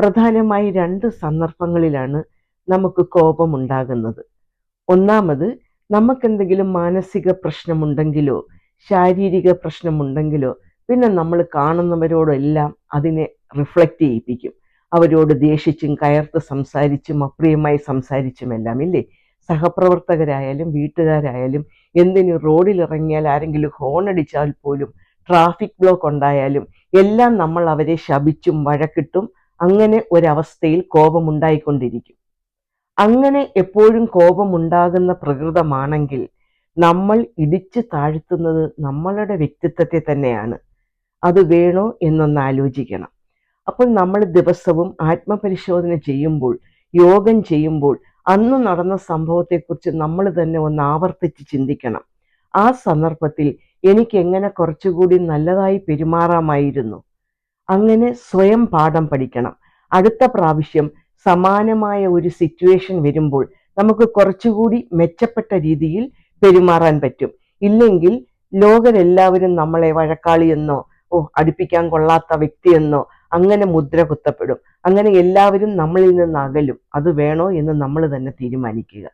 പ്രധാനമായി 2 സന്ദർഭങ്ങളിലാണ് നമുക്ക് കോപമുണ്ടാകുന്നത്. ഒന്നാമത്, നമുക്കെന്തെങ്കിലും മാനസിക പ്രശ്നമുണ്ടെങ്കിലോ ശാരീരിക പ്രശ്നമുണ്ടെങ്കിലോ പിന്നെ നമ്മൾ കാണുന്നവരോടെല്ലാം അതിനെ റിഫ്ലക്റ്റ് ചെയ്യിപ്പിക്കും. അവരോട് ദേഷിച്ചും കയർത്ത് സംസാരിച്ചും അപ്രിയമായി സംസാരിച്ചുമെല്ലാം, ഇല്ലേ? സഹപ്രവർത്തകരായാലും വീട്ടുകാരായാലും എന്തിന് റോഡിലിറങ്ങിയാൽ ആരെങ്കിലും ഹോണടിച്ചാൽ പോലും ട്രാഫിക് ബ്ലോക്ക് ഉണ്ടായാലും എല്ലാം നമ്മൾ അവരെ ശപിച്ചും വഴക്കിട്ടും അങ്ങനെ ഒരവസ്ഥയിൽ കോപമുണ്ടായിക്കൊണ്ടിരിക്കും. അങ്ങനെ എപ്പോഴും കോപമുണ്ടാകുന്ന പ്രകൃതമാണെങ്കിൽ നമ്മൾ ഇടിച്ചു താഴ്ത്തുന്നത് നമ്മളുടെ വ്യക്തിത്വത്തെ തന്നെയാണ്. അത് വേണോ എന്നൊന്ന് ആലോചിക്കണം. അപ്പോൾ നമ്മൾ ദിവസവും ആത്മപരിശോധന ചെയ്യുമ്പോൾ, യോഗം ചെയ്യുമ്പോൾ അന്ന് നടന്ന സംഭവത്തെക്കുറിച്ച് നമ്മൾ തന്നെ ഒന്ന് ആവർത്തിച്ച് ചിന്തിക്കണം. ആ സന്ദർഭത്തിൽ എനിക്ക് എങ്ങനെ കുറച്ചുകൂടി നല്ലതായി പെരുമാറാമായിരുന്നു? അങ്ങനെ സ്വയം പാഠം പഠിക്കണം. അടുത്ത പ്രാവശ്യം സമാനമായ ഒരു സിറ്റുവേഷൻ വരുമ്പോൾ നമുക്ക് കുറച്ചുകൂടി മെച്ചപ്പെട്ട രീതിയിൽ പെരുമാറാൻ പറ്റും. ഇല്ലെങ്കിൽ ലോകരെല്ലാവരും നമ്മളെ വഴക്കാളിയെന്നോ അടുപ്പിക്കാൻ കൊള്ളാത്ത വ്യക്തിയെന്നോ അങ്ങനെ മുദ്ര കുത്തപ്പെടും. അങ്ങനെ എല്ലാവരും നമ്മളിൽ നിന്ന് അകലും. അത് വേണോ എന്ന് നമ്മൾ തന്നെ തീരുമാനിക്കുക.